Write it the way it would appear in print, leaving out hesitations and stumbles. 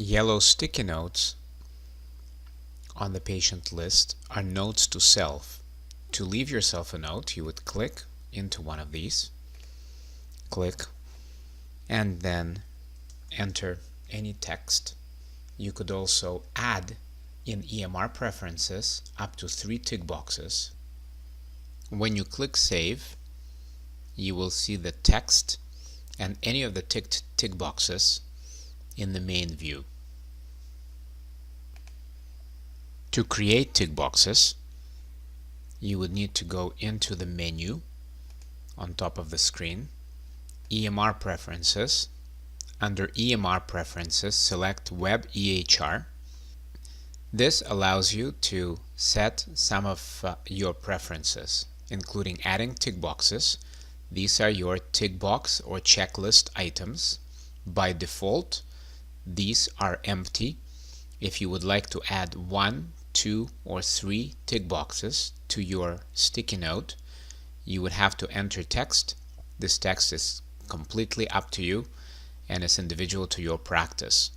Yellow sticky notes on the patient list are notes to self. To leave yourself a note, you would click into one of these, click, and then enter any text. You could also add in EMR preferences up to 3 tick boxes. When you click Save, you will see the text and any of the ticked tick boxes in the main view. To create tick boxes, you would need to go into the menu on top of the screen, EMR Preferences. Under EMR Preferences, select Web EHR. This allows you to set some of your preferences, including adding tick boxes. These are your tick box or checklist items. By default, these are empty. If you would like to add 1, 2, or 3 tick boxes to your sticky note, you would have to enter text. This text is completely up to you and is individual to your practice.